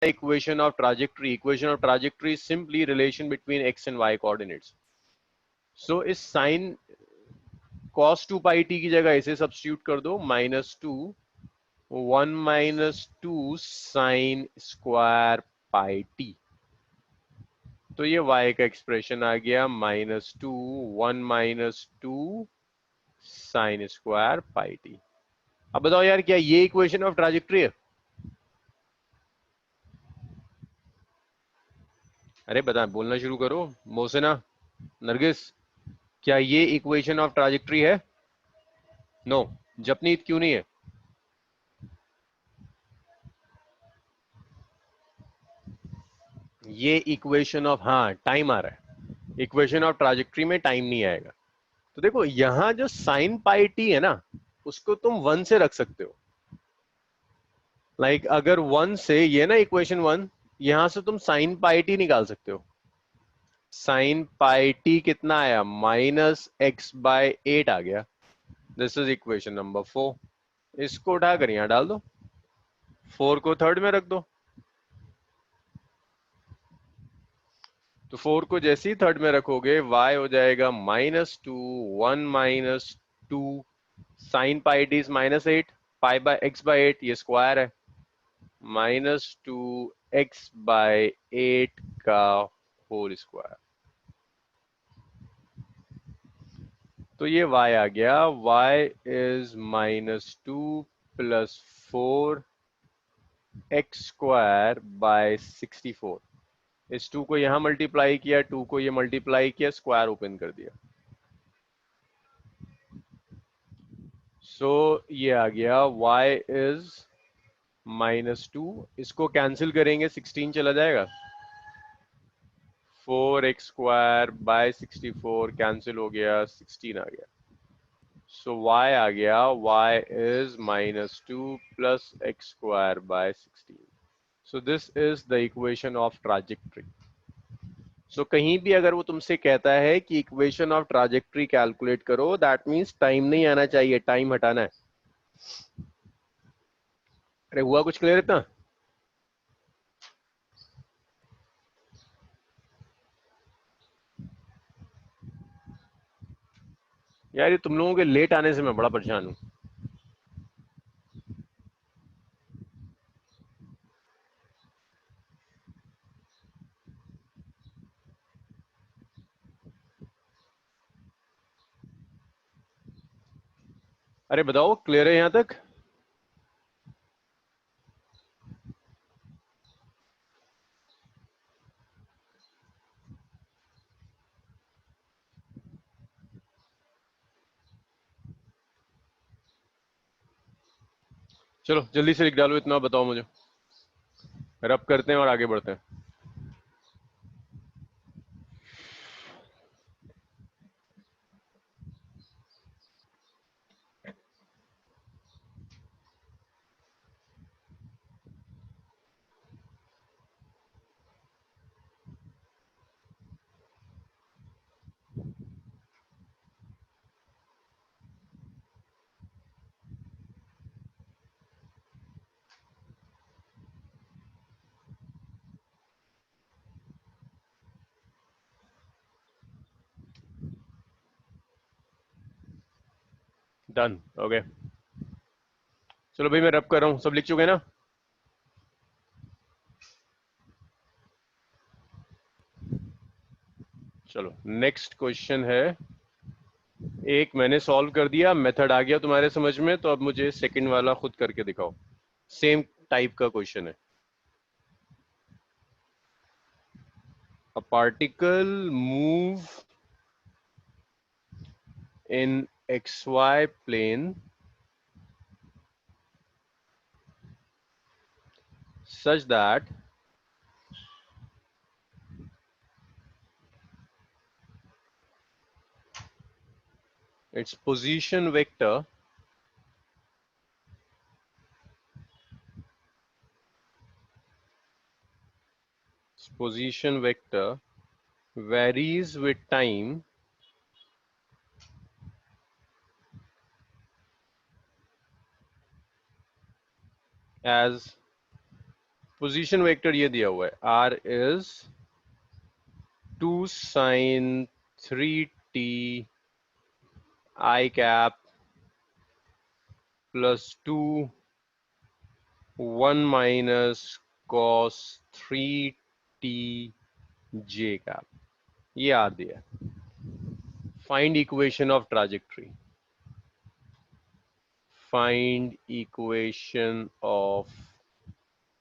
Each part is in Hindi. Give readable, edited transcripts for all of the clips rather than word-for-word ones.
equation of trajectory. Equation of trajectory is simply relation between x and y coordinates. So इस sin cos 2 pi t की जगह इसे सब्स्टिट्यूट कर दो, -2 1 - 2 sin स्क्वायर पाई टी. तो ये y का एक्सप्रेशन आ गया -2 1 - 2 sin स्क्वायर पाई टी. अब बताओ यार, क्या ये इक्वेशन ऑफ ट्राजेक्ट्री है? अरे बता, बोलना शुरू करो. मोहसिना, नरगिस, क्या ये इक्वेशन ऑफ ट्राजेक्ट्री है? नो. जपनीत क्यों नहीं है? ये इक्वेशन ऑफ, हाँ टाइम आ रहा है, इक्वेशन ऑफ ट्राजेक्ट्री में टाइम नहीं आएगा. तो देखो यहां जो साइन पाई टी है ना, उसको तुम 1 से रख सकते हो. अगर 1 से, ये ना इक्वेशन 1, यहां से तुम साइन पाई टी निकाल सकते हो. साइन पाई टी कितना आया? -x/8 आ गया. This is equation number 4. इसको उठाकर यहां डाल दो, 4 को थर्ड में रख दो. तो 4 को जैसे ही थर्ड में रखोगे, y हो जाएगा -2 1 - 2 sine pi T is -8, π/x/8 ये स्क्वायर है, -2x/8 का होल स्क्वायर. तो ये y आ गया. y is -2 + 4x² / 64. इस 2 को यहां मल्टीप्लाई किया, 2 को ये मल्टीप्लाई किया, स्क्वायर ओपन कर दिया. सो ये आ गया y इज -2. इसको कैंसिल करेंगे, 16 चला जाएगा, 4x² / 64 कैंसिल हो गया, 16 आ गया. सो y आ गया, y is -2 + x² / 16. So this is the equation of trajectory. So कहीं भी अगर वो तुमसे कहता है कि इक्वेशन ऑफ ट्राजेक्ट्री कैलकुलेट करो, दैट मींस टाइम नहीं आना चाहिए, टाइम हटाना है. अरे हुआ कुछ क्लियर इतना? यार ये तुम लोगों के लेट आने से मैं बड़ा परेशान हूं. अरे बताओ, क्लियर है यहां तक? चलो जल्दी से लिख डालो, इतना बताओ मुझे, रब करते हैं और आगे बढ़ते हैं. डन. ओके, चलो भाई मैं रब कर रहा हूं. सब लिख चुके हैं ना? चलो नेक्स्ट क्वेश्चन है. एक मैंने सॉल्व कर दिया, मेथड आ गया तुम्हारे समझ में, तो अब मुझे सेकंड वाला खुद करके दिखाओ. सेम टाइप का क्वेश्चन है. A particle move in xy plane such that its position vector varies with time as position vector ये दिया हुआ है, r is 2 sin 3t I cap plus 2 1 minus cos 3t j cap, ये r दिया। Find equation of trajectory, find equation of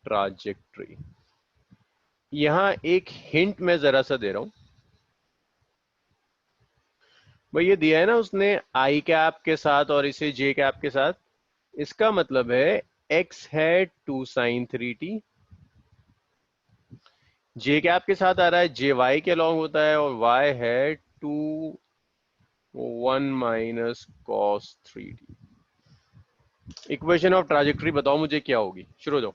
trajectory. यहां एक हिंट मैं जरा सा दे रहा हूं भाई, ये दिया है ना उसने आई कैप के साथ और इसे जे कैप के साथ, इसका मतलब है x है 2 sin 3t, जे कैप के साथ आ रहा है जे वाई के अलॉन्ग होता है, और y है 2 1 minus cos 3t। Equation of trajectory बताओ मुझे क्या होगी, शुरू हो जाओ।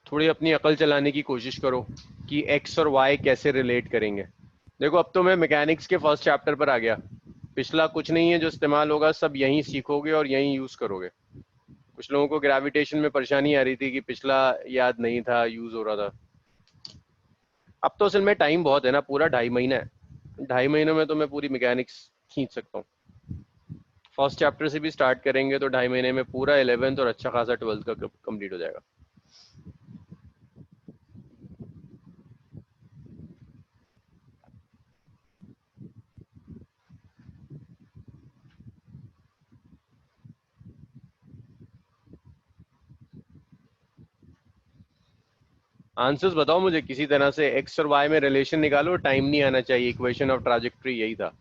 थोड़ी अपनी अकल चलाने की कोशिश करो कि x और y कैसे रिलेट करेंगे। देखो अब तो मैं मैकेनिक्स के फर्स्ट चैप्टर पर आ गया, पिछला कुछ नहीं है जो इस्तेमाल होगा, सब यहीं सीखोगे और यहीं यूज करोगे। कुछ लोगों को ग्रेविटेशन में परेशानी आ रही थी कि पिछला याद नहीं था, यूज हो रहा था। अब तो असल में टाइम बहुत है ना, पूरा 2.5 महीना है, 2.5 महीनों में तो मैं पूरी मैकेनिक्स खींच सकता हूँ। फर्स्ट चैप्टर से भी स्टार्ट करेंगे तो 2.5 महीने में पूरा 11th और अच्छा खासा 12th का कंप्लीट हो जाएगा। आंसर्स बताओ मुझे किसी तरह से, एक्स और वाई में रिलेशन निकालो, टाइम नहीं आना चाहिए, इक्वेशन ऑफ ट्राजेक्ट्री यही था।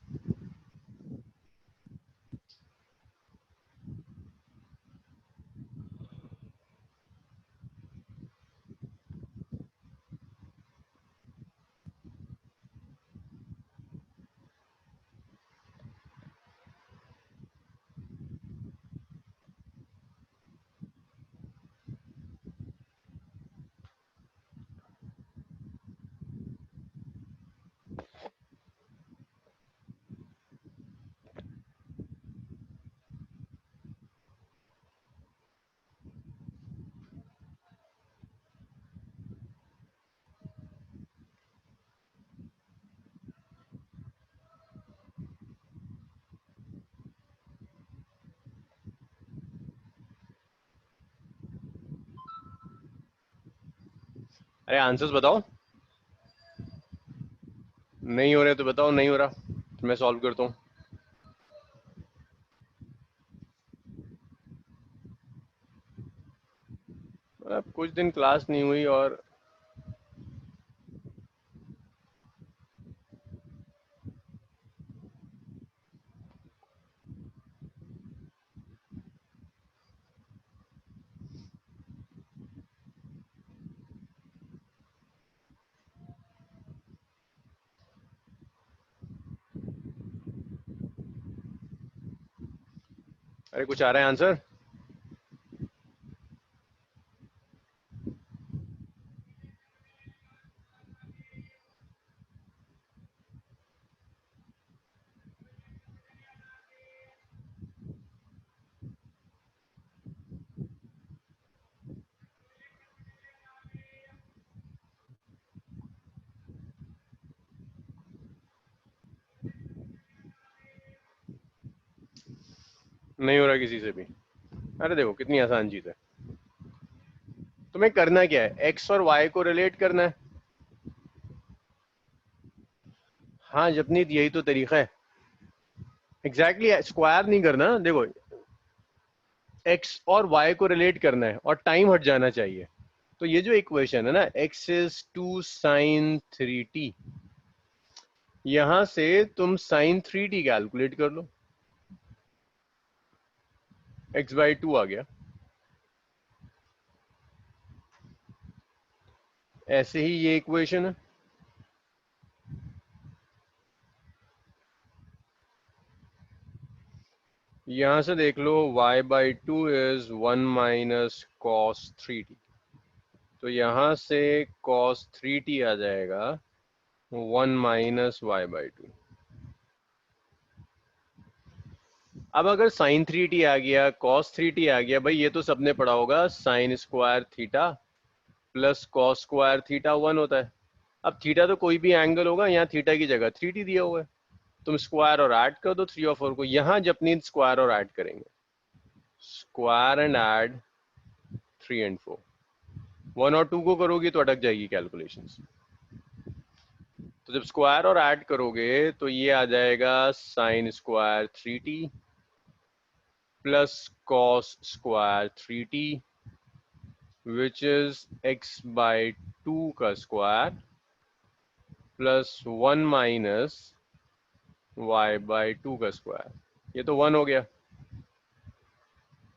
अरे आंसर्स बताओ, नहीं हो रहे तो बताओ नहीं हो रहा, मैं सॉल्व करता हूँ। अब कुछ दिन क्लास नहीं हुई और अरे कुछ आ रहा है आंसर? नहीं हो रहा किसी से भी? अरे देखो कितनी आसान चीज है, तुम्हें करना क्या है, एक्स और वाई को रिलेट करना है। हाँ जपनीत, यही तो तरीका है। एग्जैक्टली स्क्वायर नहीं करना, देखो एक्स और वाई को रिलेट करना है और टाइम हट जाना चाहिए। तो ये जो इक्वेशन है ना, x इज 2 sin 3t, यहां से तुम sin 3t कैलकुलेट कर लो, x/2 आ गया। ऐसे ही ये इक्वेशन है, यहां से देख लो y/2 is 1 minus cos 3t, तो यहां से cos 3t आ जाएगा 1 माइनस y/2। अब अगर साइन 3t आ गया, कॉस 3t आ गया, भाई ये तो सबने पढ़ा होगा, sine square theta plus cos square theta 1 होता है। अब थीटा तो कोई भी एंगल होगा, यहाँ थीटा की जगह 3t दिया हुआ है, तुम स्क्वायर और ऐड कर दो 3 और 4 को। यहाँ जपनीत स्क्वायर और ऐड करेंगे, स्क्वायर एंड ऐड 3 एंड 4, 1 और 2 को करोगी तो अटक जाएगी कैलकुलेशंस। तो जब स्क्वायर और ऐड करोगे तो ये आ जाएगा sine square 3t plus cos square 3t which is x by 2 का square plus 1 minus y by 2 का स्क्वायर। ये तो 1 हो गया,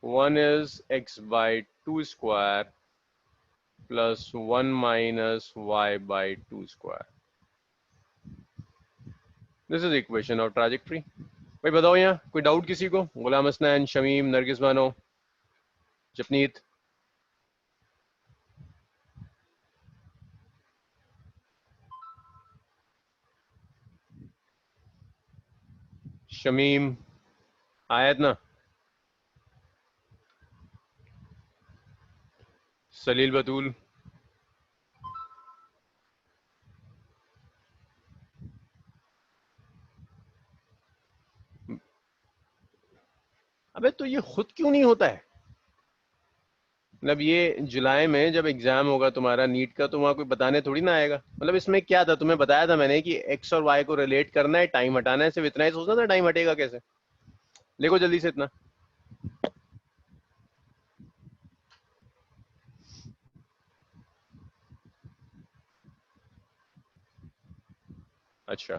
1 is x by 2 square plus 1 minus y by 2 square. This is equation of trajectory. भाई बताओ यहाँ कोई डाउट किसी को? गुलाम हसनैन, शमीम, नरगिस बानो, जपनीत। शमीम आयत ना, सलील बतूल, अबे तो ये खुद क्यों नहीं होता है? मतलब ये जुलाई में जब एग्जाम होगा तुम्हारा नीट का, तो वहां कोई बताने थोड़ी ना आएगा। मतलब इसमें क्या था, तुम्हें बताया था मैंने कि एक्स और वाई को रिलेट करना है, टाइम हटाना है, सिर्फ इतना ही सोचना था, टाइम हटेगा कैसे। देखो जल्दी से इतना। अच्छा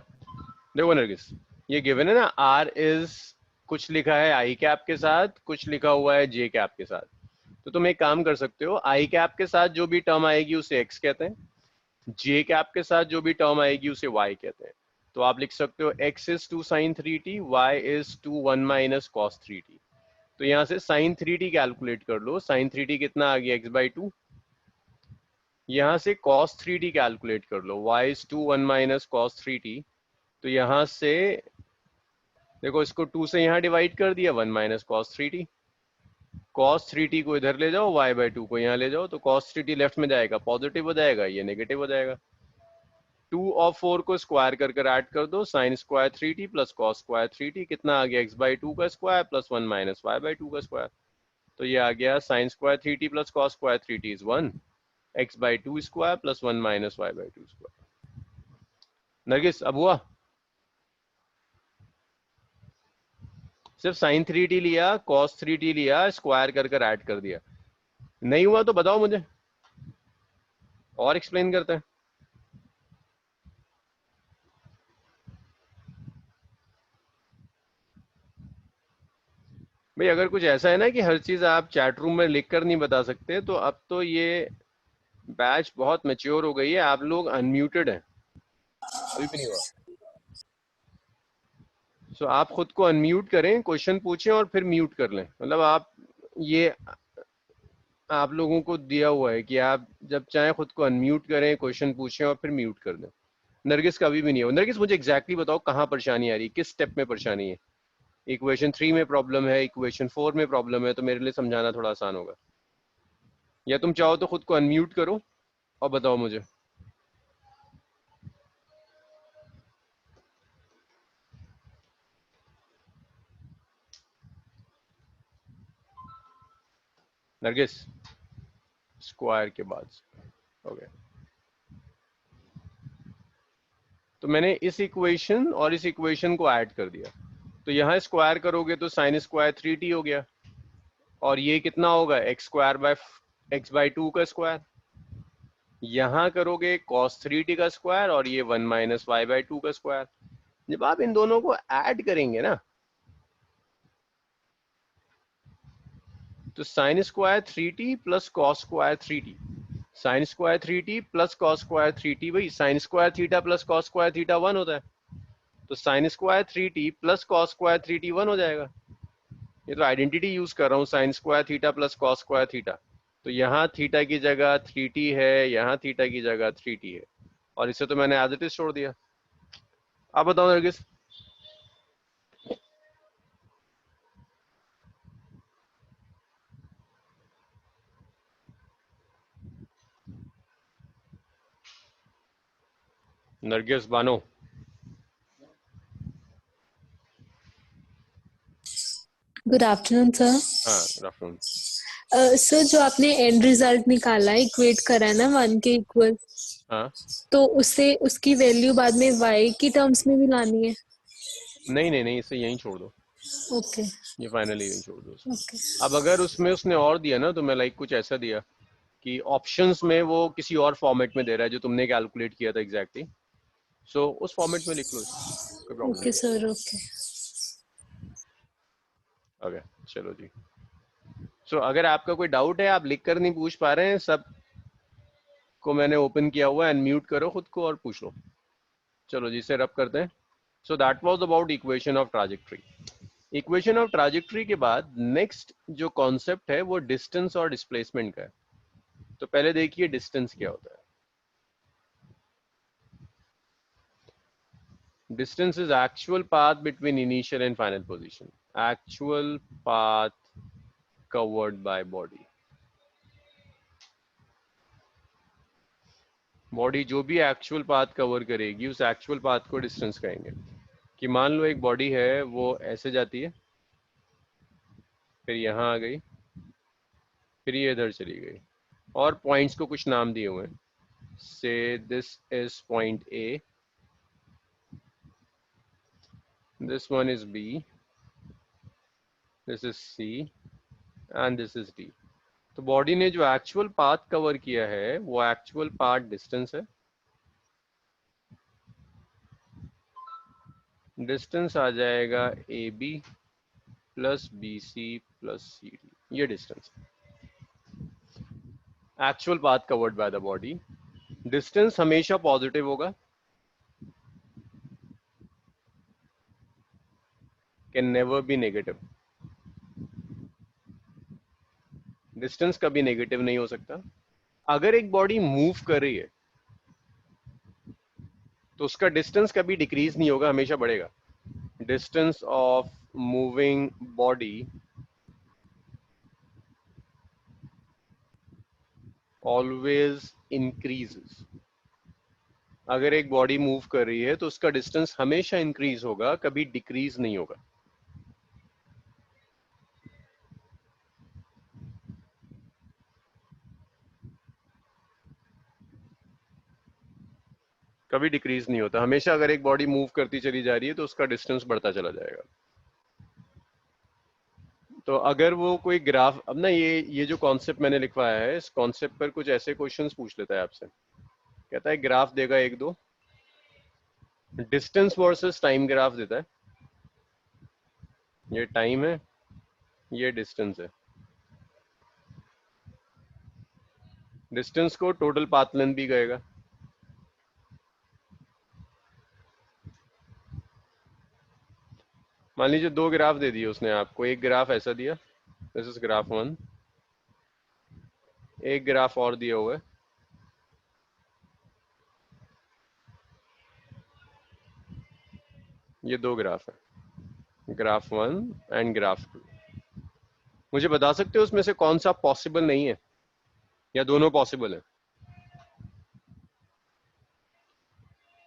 देखो नरगिस, ये गिवन है ना, आर इज कुछ लिखा है आई कैप के साथ, कुछ लिखा हुआ है जे कैप के साथ। तो तुम एक काम कर सकते हो, आई कैप के साथ जो भी टर्म आएगी उसे एक्स कहते हैं, जे कैप के साथ जो भी टर्म आएगी उसे वाई कहते हैं। तो आप लिख सकते हो X is 2 sine 3t, Y is 2 1 minus cos 3t। तो यहाँ से साइन 3t कैलकुलेट कर लो, साइन 3t कितना आ गया, एक्स बाई 2। यहाँ से cos 3t कैलकुलेट कर लो, y is 2 1 minus cos 3t। तो यहाँ से देखो, इसको 2 से यहाँ डिवाइड कर दिया, 1 minus cos 3t। cos 3t को इधर ले जाओ, y बाई 2 को यहाँ ले जाओ, तो cos 3t लेफ्ट में जाएगा, पॉजिटिव हो जाएगा, ये नेगेटिव हो जाएगा। 2 और 4 को स्क्वायर कर कर ऐड कर दो, sine square 3t plus cos square 3t कितना आ गया, x बाई 2 का square plus 1 minus y by 2 का स्क्वायर। तो ये आ गया sine square 3t plus cos square 3t is 1, x by 2 square plus 1 minus y by 2 square. Nargis अब हुआ? सिर्फ साइन 3t लिया, कॉस 3t लिया, स्क्वायर कर कर ऐड कर दिया। नहीं हुआ तो बताओ मुझे, और एक्सप्लेन करते हैं। भाई अगर कुछ ऐसा है ना कि हर चीज आप चैट रूम में लिख कर नहीं बता सकते, तो अब तो ये बैच बहुत मैच्योर हो गई है, आप लोग अनम्यूटेड हैं। अभी भी नहीं हुआ? सो आप खुद को अनम्यूट करें, क्वेश्चन पूछें और फिर म्यूट कर लें। मतलब आप, ये आप लोगों को दिया हुआ है कि आप जब चाहें खुद को अनम्यूट करें, क्वेश्चन पूछें और फिर म्यूट कर दें। नरगिस का अभी भी नहीं हुआ। नरगिस मुझे एग्जैक्टली बताओ कहाँ परेशानी आ रही है, किस स्टेप में परेशानी है? इक्वेशन 3 में प्रॉब्लम है, इक्वेशन 4 में प्रॉब्लम है, तो मेरे लिए समझाना थोड़ा आसान होगा। या तुम चाहो तो खुद को अनम्यूट करो और बताओ मुझे। नरगिस, स्क्वायर के बाद ओके। तो मैंने इस इक्वेशन और इस इक्वेशन को ऐड कर दिया, तो यहाँ स्क्वायर करोगे तो साइन स्क्वायर 3t हो गया, और ये कितना होगा, x square by x by 2 का स्क्वायर। यहाँ करोगे cos 3t का स्क्वायर, और ये 1 माइनस वाई बाई 2 का स्क्वायर। जब आप इन दोनों को ऐड करेंगे ना, तो sine square 3t plus cos square 3t, sine square 3t plus cos square 3t, भाई sine square theta plus cos square theta 1 होता है, तो sine square 3t plus cos square 3t 1 हो जाएगा। ये तो आइडेंटिटी यूज कर रहा हूँ, sine square theta plus cos square theta. तो यहाँ थीटा की जगह 3t है, यहाँ थीटा की जगह 3t है, और इसे तो मैंने एज इट इज छोड़ दिया। आप बताओ Nargis. Nargis Bano. Good afternoon sir. हाँ, गुड आफ्टरनून। सर जो आपने एंड रिजल्ट निकाला है, इक्वेट करा है ना 1 के इक्वल, हाँ, तो उससे उसकी वैल्यू बाद में y की टर्म्स में भी लानी है? नहीं नहीं नहीं, इसे यहीं छोड़ दो, ओके। ये फाइनली यहीं छोड़ दो इसे। ओके। अब अगर उसमें उसने और दिया ना, तो मैं लाइक कुछ ऐसा दिया कि ऑप्शंस में वो किसी और फॉर्मेट में दे रहा है जो तुमने कैलकुलेट किया था एग्जैक्टली, सो उस फॉर्मेट में लिख लो इसे, कोई प्रॉब्लम ओके नहीं है। सर। ओके। ओके, चलो जी। सो अगर आपका कोई डाउट है, आप लिख कर नहीं पूछ पा रहे हैं, सब को मैंने ओपन किया हुआ है, अनम्यूट करो खुद को और पूछ लो। चलो जी, इसे रब करते हैं। So that was about equation of trajectory. Equation of trajectory के बाद नेक्स्ट जो कॉन्सेप्ट है वो डिस्टेंस और डिस्प्लेसमेंट का है। तो पहले देखिए डिस्टेंस क्या होता है। Distance is actual path between initial and final position. Actual path covered by body. Body जो भी एक्चुअल पाथ कवर करेगी उस एक्चुअल पाथ को डिस्टेंस कहेंगे। कि मान लो एक बॉडी है वो ऐसे जाती है, फिर यहाँ आ गई, फिर ये इधर चली गई, और पॉइंट्स को कुछ नाम दिए हुए हैं। So this is point A, this one is B, this is C and this is D. तो बॉडी ने जो एक्चुअल पाथ कवर किया है वो एक्चुअल पाथ डिस्टेंस है। डिस्टेंस आ जाएगा A B plus B C plus C D, ये distance actual path covered by the body. Distance हमेशा पॉजिटिव होगा, can never be negative. Distance कभी नेगेटिव नहीं हो सकता। अगर एक बॉडी मूव कर रही है तो उसका डिस्टेंस कभी डिक्रीज नहीं होगा, हमेशा बढ़ेगा। Distance of moving body always increases. अगर एक बॉडी मूव कर रही है तो उसका डिस्टेंस हमेशा इंक्रीज होगा, कभी डिक्रीज नहीं होगा। कभी डिक्रीज नहीं होता, हमेशा अगर एक बॉडी मूव करती चली जा रही है तो उसका डिस्टेंस बढ़ता चला जाएगा। तो अगर वो कोई ग्राफ, अब ना ये जो कॉन्सेप्ट मैंने लिखवाया है, इस कॉन्सेप्ट पर कुछ ऐसे क्वेश्चंस पूछ लेता है आपसे। कहता है ग्राफ देगा एक दो, डिस्टेंस वर्सेस टाइम ग्राफ देता है। ये टाइम है, ये डिस्टेंस है। डिस्टेंस को टोटल पाथ लेंथ भी कहेगा। मान लीजिए दो ग्राफ दे दिए उसने आपको, एक ग्राफ ऐसा दिया, दिस इज ग्राफ वन, एक ग्राफ और दिया हुआ है, ये दो ग्राफ है, graph one and graph two. मुझे बता सकते हो उसमें से कौन सा पॉसिबल नहीं है या दोनों पॉसिबल है?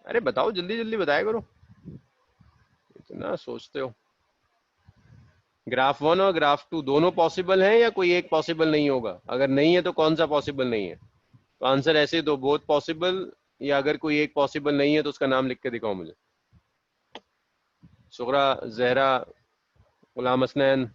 अरे बताओ, जल्दी जल्दी बताया करो, इतना सोचते हो। ग्राफ वन और ग्राफ टू दोनों पॉसिबल हैं या कोई एक पॉसिबल नहीं होगा? अगर नहीं है तो कौन सा पॉसिबल नहीं है? तो आंसर ऐसे दो, बोथ पॉसिबल, या अगर कोई एक पॉसिबल नहीं है तो उसका नाम लिख के दिखाओ मुझे। सुगरा, जहरा, गुलाम हसनैन।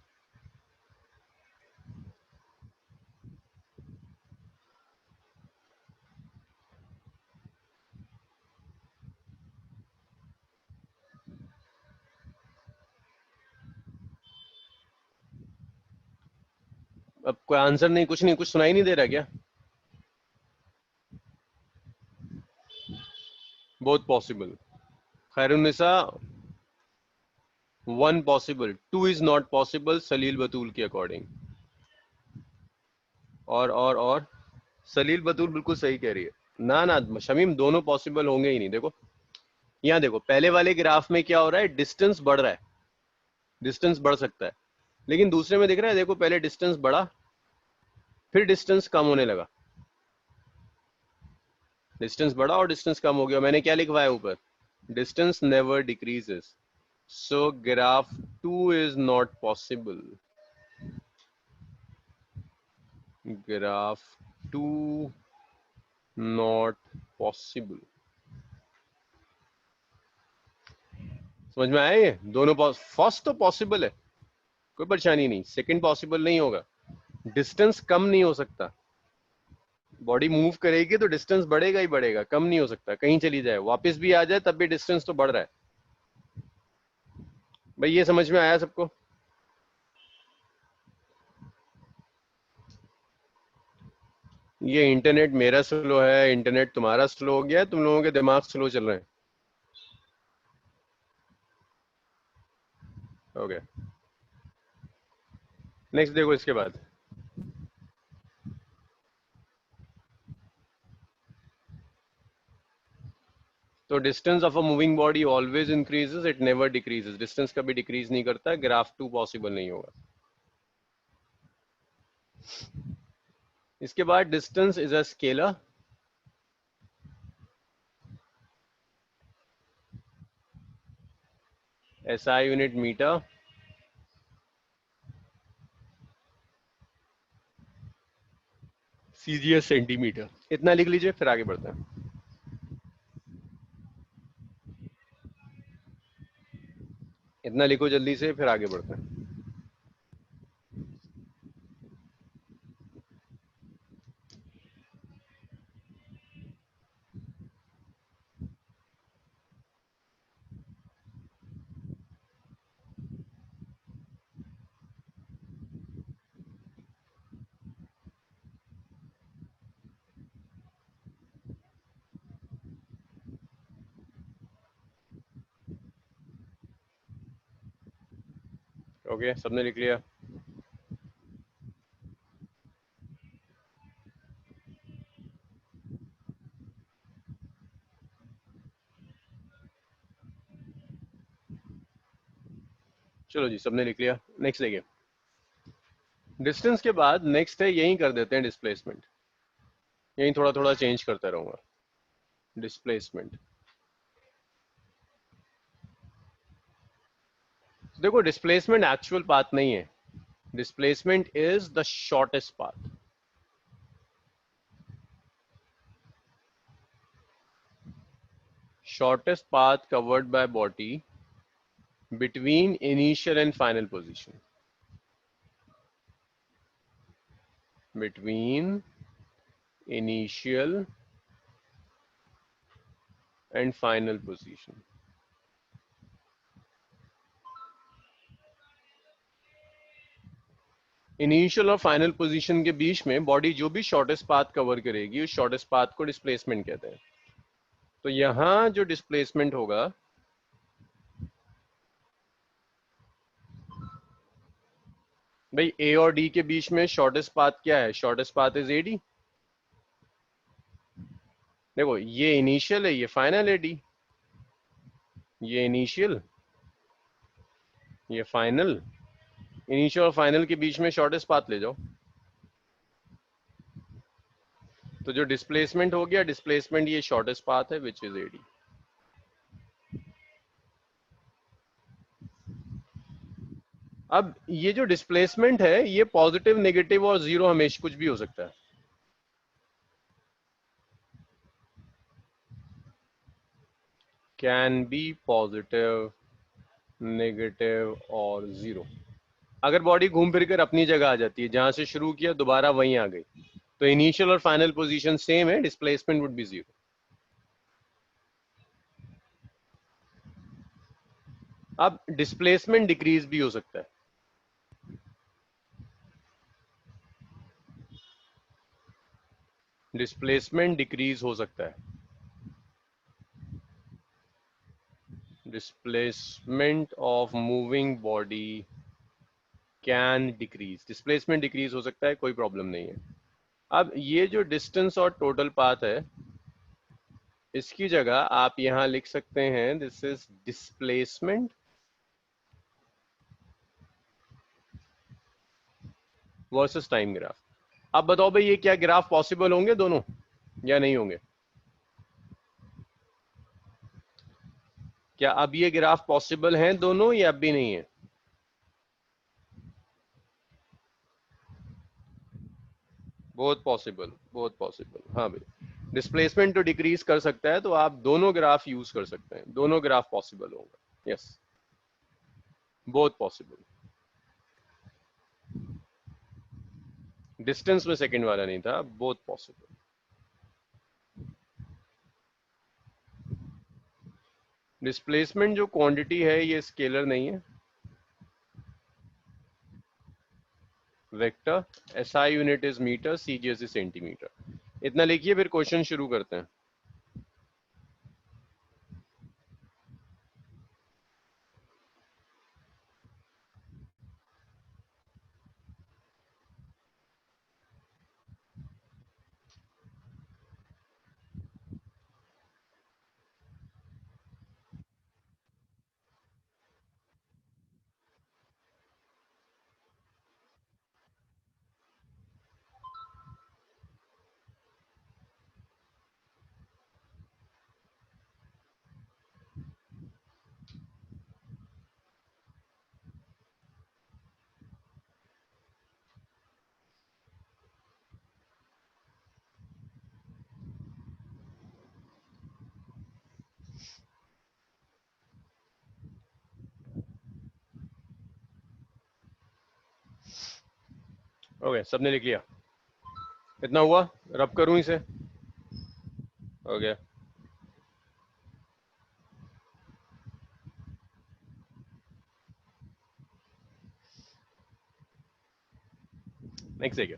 अब कोई आंसर नहीं, कुछ नहीं, कुछ सुनाई नहीं दे रहा क्या? Both possible. Khairunnisa one possible, two is not possible Salil Batool के अकॉर्डिंग। और सलील बतूल बिल्कुल सही कह रही है। ना ना शमीम, दोनों पॉसिबल होंगे ही नहीं। देखो यहाँ देखो, पहले वाले ग्राफ में क्या हो रहा है, डिस्टेंस बढ़ रहा है, डिस्टेंस बढ़ सकता है। लेकिन दूसरे में दिख रहा है, देखो पहले डिस्टेंस बढ़ा, फिर डिस्टेंस कम होने लगा। डिस्टेंस बढ़ा और डिस्टेंस कम हो गया। मैंने क्या लिखवाया ऊपर, distance never decreases, so graph 2 is not possible. Graph 2 not possible. समझ में आया ये दोनों? फर्स्ट तो पॉसिबल है, कोई परेशानी नहीं, सेकंड पॉसिबल नहीं होगा। डिस्टेंस कम नहीं हो सकता, बॉडी मूव करेगी तो डिस्टेंस बढ़ेगा ही बढ़ेगा, कम नहीं हो सकता। कहीं चली जाए वापस भी आ जाए तब भी डिस्टेंस तो बढ़ रहा है। भाई ये समझ में आया सबको? ये इंटरनेट मेरा स्लो है, इंटरनेट तुम्हारा स्लो हो गया है, तुम लोगों के दिमाग स्लो चल रहे हैं। ओके, नेक्स्ट देखो इसके बाद। तो distance of a moving body always increases, it never decreases. Distance कभी डिक्रीज नहीं करता, ग्राफ 2 पॉसिबल नहीं होगा। इसके बाद distance is a scalar, SI unit metre, CGS centimetre. इतना लिख लीजिए, फिर आगे बढ़ते हैं। इतना लिखो जल्दी से, फिर आगे बढ़ते हैं। ओके, सबने लिख लिया? चलो जी, सबने लिख लिया। नेक्स्ट देखिए, डिस्टेंस के बाद नेक्स्ट है, यही कर देते हैं डिस्प्लेसमेंट। यही थोड़ा थोड़ा चेंज करता रहूंगा। डिस्प्लेसमेंट, देखो डिस्प्लेसमेंट एक्चुअल पाथ नहीं है, displacement is the shortest path. Shortest path covered by body between initial and final position, between initial and final position। Initial और फाइनल पोजीशन के बीच में बॉडी जो भी शॉर्टेस्ट पाथ कवर करेगी उस शॉर्टेस्ट पाथ को डिस्प्लेसमेंट कहते हैं। तो यहां जो डिस्प्लेसमेंट होगा, भाई ए और डी के बीच में शॉर्टेस्ट पाथ क्या है? Shortest path is AD. देखो ये इनिशियल है, ये फाइनल है डी, ये इनिशियल, ये फाइनल। इनिशियल और फाइनल के बीच में शॉर्टेस्ट पाथ ले जाओ, तो जो डिस्प्लेसमेंट हो गया, डिस्प्लेसमेंट ये शॉर्टेस्ट पाथ है विच इज एडी। अब ये जो डिस्प्लेसमेंट है ये पॉजिटिव, नेगेटिव और जीरो हमेशा कुछ भी हो सकता है। कैन बी पॉजिटिव, नेगेटिव और जीरो। अगर बॉडी घूम फिर कर अपनी जगह आ जाती है, जहां से शुरू किया दोबारा वहीं आ गई, तो इनिशियल और फाइनल पोजीशन सेम है, डिस्प्लेसमेंट वुड बी जीरो। अब डिस्प्लेसमेंट डिक्रीज भी हो सकता है। डिस्प्लेसमेंट डिक्रीज हो सकता है, displacement of moving body can decrease. Displacement decrease हो सकता है, कोई प्रॉब्लम नहीं है। अब ये जो डिस्टेंस और टोटल पाथ है, इसकी जगह आप यहां लिख सकते हैं this is displacement versus time graph. अब बताओ भाई ये क्या ग्राफ पॉसिबल होंगे दोनों या नहीं होंगे? क्या अब ये ग्राफ पॉसिबल हैं दोनों या अब भी नहीं है? बहुत पॉसिबल, बहुत पॉसिबल। हाँ भाई, डिस्प्लेसमेंट तो डिक्रीज कर सकता है, तो आप दोनों ग्राफ यूज कर सकते हैं, दोनों ग्राफ पॉसिबल होगा। यस, बहुत पॉसिबल। डिस्टेंस में सेकंड वाला नहीं था, बहुत पॉसिबल। डिस्प्लेसमेंट जो क्वांटिटी है ये स्केलर नहीं है, vector. SI unit is metre, CGS is centimetre. इतना लिखिए, फिर क्वेश्चन शुरू करते हैं। ओके, सबने लिख लिया? इतना हुआ, रब करूं इसे? ओके, नेक्स्ट देखिए।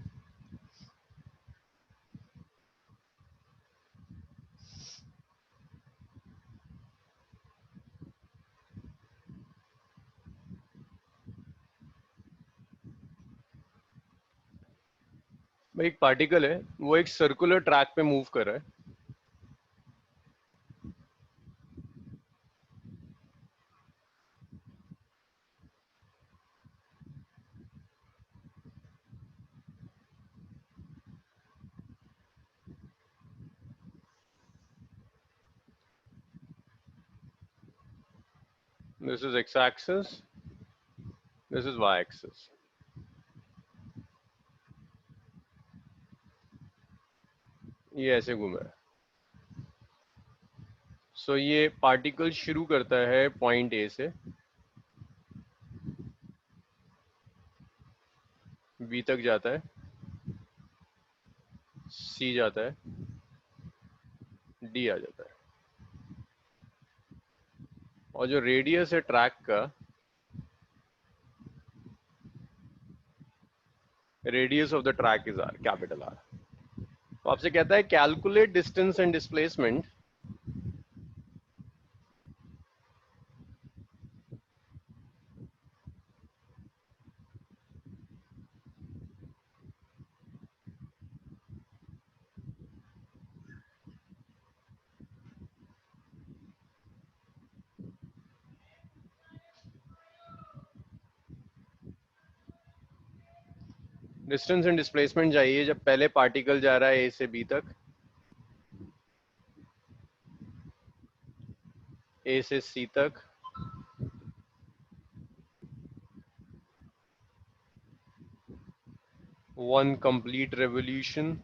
भाई एक पार्टिकल है, वो एक सर्कुलर ट्रैक पे मूव कर रहा है। This is X axis, this is Y axis. ये ऐसे घूम रहा है। सो ये पार्टिकल शुरू करता है पॉइंट ए से, बी तक जाता है, सी जाता है, डी आ जाता है। और जो रेडियस है ट्रैक का, radius of the track is R, capital R. तो आपसे कहता है calculate distance and displacement distance and displacement चाहिए जब पहले पार्टिकल जा रहा है ए से बी तक, ए से सी तक, वन कंप्लीट रेवोल्यूशन,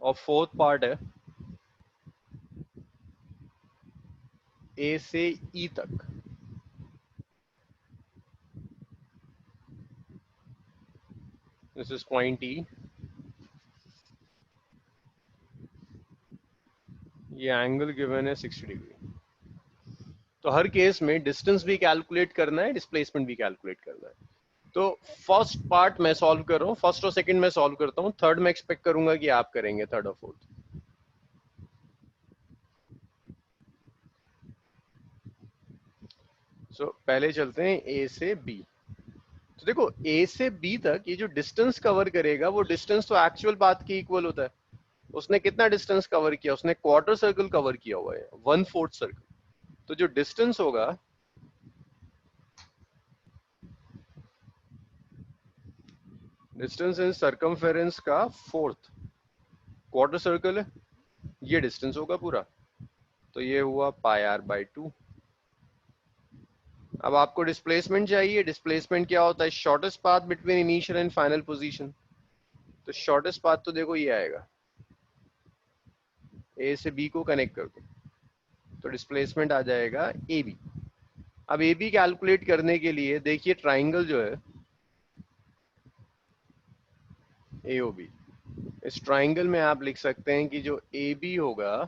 और फोर्थ पार्ट है ए से ई तक। दिस इज पॉइंट ई। ये एंगल गिवन है 60 डिग्री। तो हर केस में डिस्टेंस भी कैलकुलेट करना है, डिस्प्लेसमेंट भी कैलकुलेट करना है। तो फर्स्ट पार्ट मैं सॉल्व कर रहा हूँ, फर्स्ट और सेकंड मैं सॉल्व करता हूँ, थर्ड मैं एक्सपेक्ट करूंगा कि आप करेंगे, थर्ड और फोर्थ। सो पहले चलते हैं ए से बी। तो देखो ए से बी तक ये जो डिस्टेंस कवर करेगा, वो डिस्टेंस तो एक्चुअल पाथ के इक्वल होता है। उसने कितना डिस्टेंस कवर किया? उसने क्वार्टर सर्कल कवर किया हुआ है, 1/4 सर्कल। तो जो डिस्टेंस होगा, डिस्टेंस इन सर्कमफेरेंस का फोर्थ, क्वार्टर सर्कल है, ये डिस्टेंस होगा पूरा, तो ये हुआ पाई आर बाई 2। अब आपको डिस्प्लेसमेंट चाहिए। डिस्प्लेसमेंट क्या होता है? Shortest path between initial and final position. तो शॉर्टेस्ट पाथ तो देखो ये आएगा, ए से बी को कनेक्ट कर दो, तो डिस्प्लेसमेंट आ जाएगा ए बी। अब ए बी कैलकुलेट करने के लिए देखिए ट्राइंगल जो है ए ओ बी, इस ट्राइंगल में आप लिख सकते हैं कि जो ए बी होगा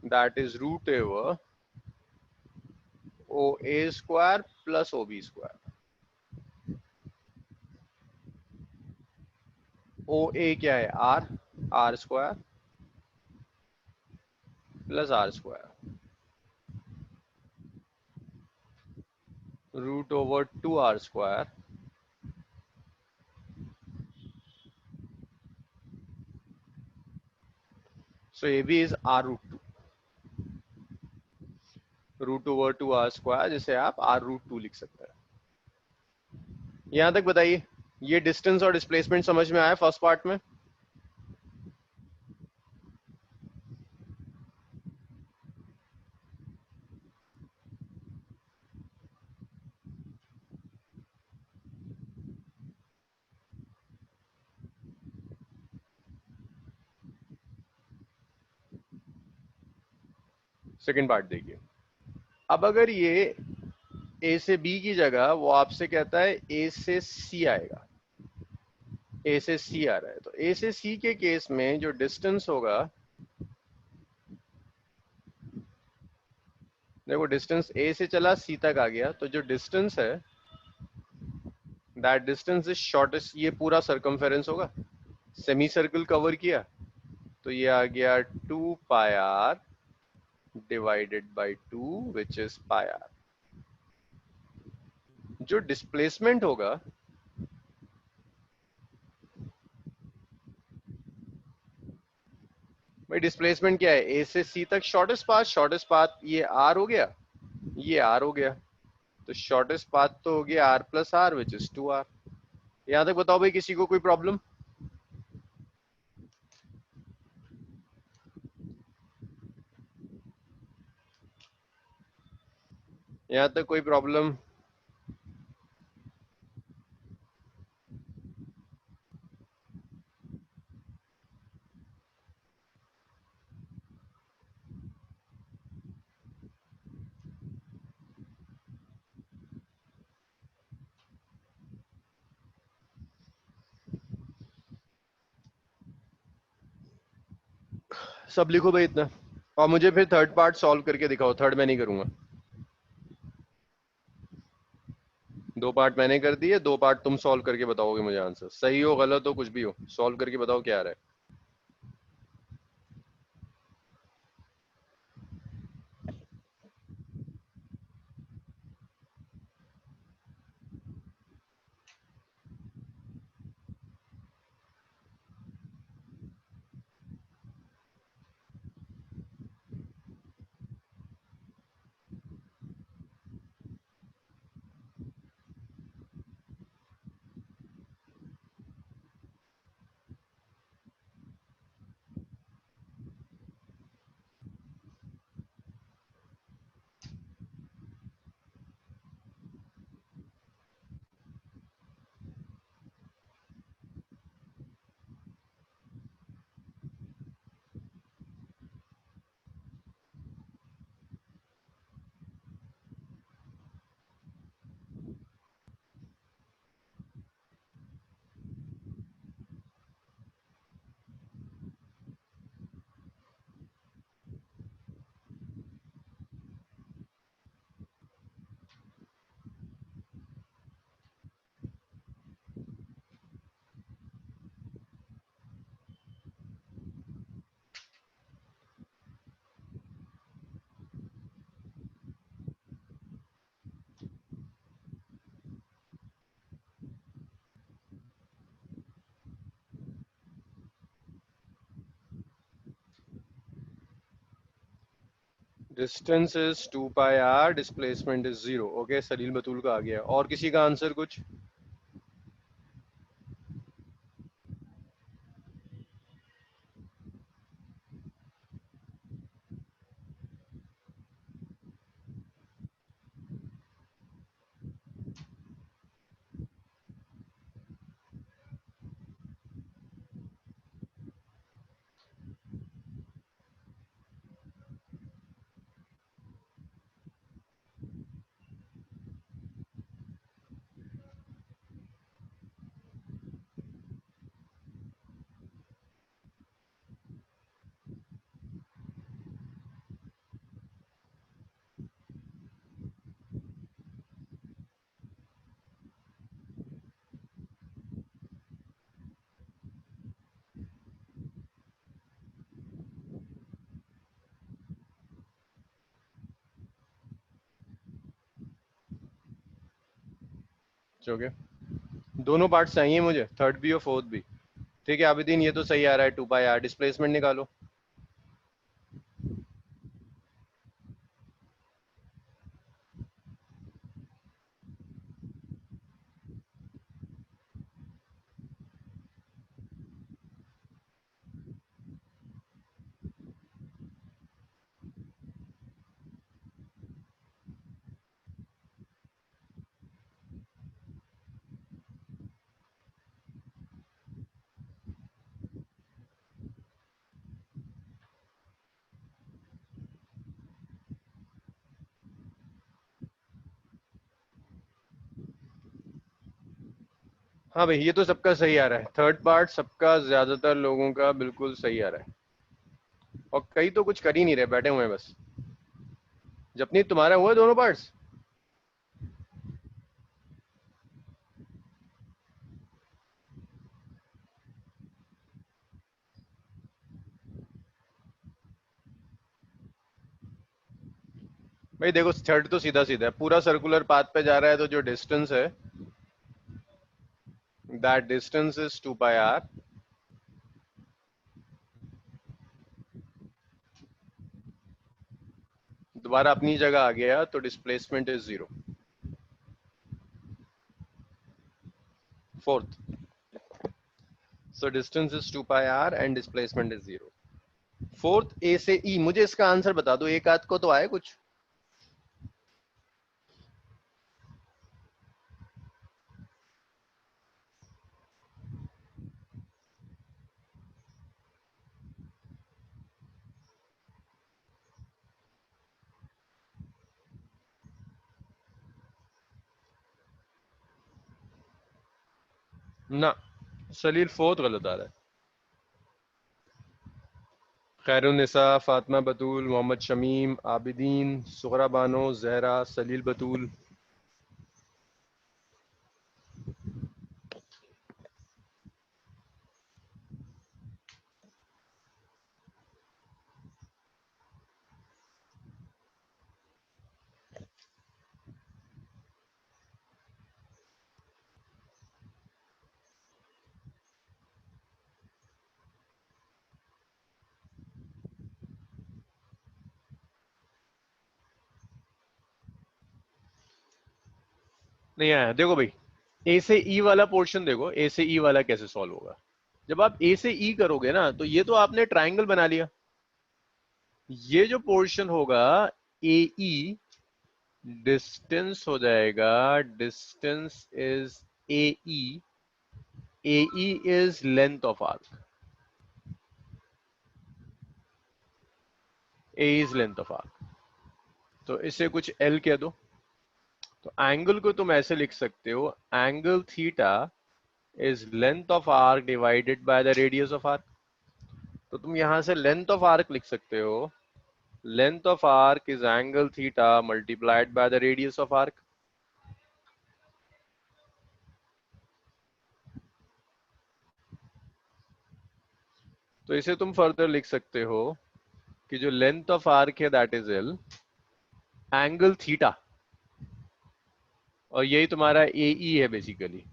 that is root over O A square plus O B square. O A क्या है? R, R square plus R square root over 2r square, so AB is r root 2, root over 2r square, जिसे आप r रूट 2 लिख सकते हैं। यहां तक बताइए, ये डिस्टेंस और डिस्प्लेसमेंट समझ में आया फर्स्ट पार्ट में? सेकंड पार्ट देखिए। अब अगर ये ए से बी की जगह वो आपसे कहता है ए से सी आएगा, ए से सी आ रहा है, तो ए से सी के केस में जो डिस्टेंस होगा, देखो डिस्टेंस ए से चला सी तक आ गया, तो जो डिस्टेंस है दैट डिस्टेंस इज शॉर्टेस्ट, ये पूरा सर्कमफेरेंस होगा, सेमी सर्कल कवर किया, तो ये आ गया 2 pi R divided by 2 which is pi R. जो डिस्प्लेसमेंट होगा भाई, डिस्प्लेसमेंट क्या है? ए से सी तक शॉर्टेस्ट पाथ, शॉर्टेस्ट पाथ ये आर हो गया, ये आर हो गया, तो शॉर्टेस्ट पाथ तो हो गया R plus R which is 2r। यहां तक बताओ भाई, किसी को कोई प्रॉब्लम? यहां तक कोई प्रॉब्लम? सब लिखो भाई इतना, और मुझे फिर थर्ड पार्ट सॉल्व करके दिखाओ। थर्ड मैं नहीं करूंगा, 2 पार्ट मैंने कर दिए, 2 पार्ट तुम सॉल्व करके बताओगे मुझे आंसर, सही हो गलत हो कुछ भी हो, सॉल्व करके बताओ क्या आ रहा है। Distance is 2 pi R, displacement is 0। Okay, Salil Batool का आ गया। और किसी का आंसर कुछ? ओके, दोनों पार्ट चाहिए मुझे, थर्ड भी और फोर्थ भी। ठीक है आबिदीन, ये तो सही आ रहा है, 2 पाई आर। डिस्प्लेसमेंट निकालो। हाँ भाई, ये तो सबका सही आ रहा है, थर्ड पार्ट सबका, ज्यादातर लोगों का बिल्कुल सही आ रहा है। और कई तो कुछ कर ही नहीं रहे, बैठे हुए हैं बस। जपनी, तुम्हारा हुआ है दोनों पार्ट्स? भाई देखो, थर्ड तो सीधा सीधा है, पूरा सर्कुलर पाथ पे जा रहा है, तो जो डिस्टेंस है, that distance is 2 pi R. दोबारा अपनी जगह आ गया, तो displacement is 0। Fourth, so distance is 2 pi R and displacement is 0। Fourth, A से ई। मुझे इसका आंसर बता दो, एक आध को तो आए कुछ। ना, सलील फोर्थ गलत आ रहा है। खैरुन्निसा, फातिमा बतूल, मोहम्मद शमीम, आबिदीन, सुहरा बानो, जहरा, सलील बतूल। नहीं आया, देखो भाई, ए से ई वाला पोर्शन देखो, ए से ई वाला कैसे सॉल्व होगा। जब आप ए से ई करोगे ना, तो ये तो आपने ट्राइंगल बना लिया। ये जो पोर्शन होगा, ए ई, डिस्टेंस हो जाएगा, distance is A E, A E is length of arc, A is length of arc. तो इसे कुछ एल कह दो। तो एंगल को तुम ऐसे लिख सकते हो, angle theta is length of arc divided by the radius of arc. तो तुम यहां से लेंथ ऑफ आर्क लिख सकते हो, length of arc is angle theta multiplied by the radius of arc. तो इसे तुम फर्दर लिख सकते हो कि जो लेंथ ऑफ आर्क है that is L, angle theta, और यही तुम्हारा ए ई है बेसिकली।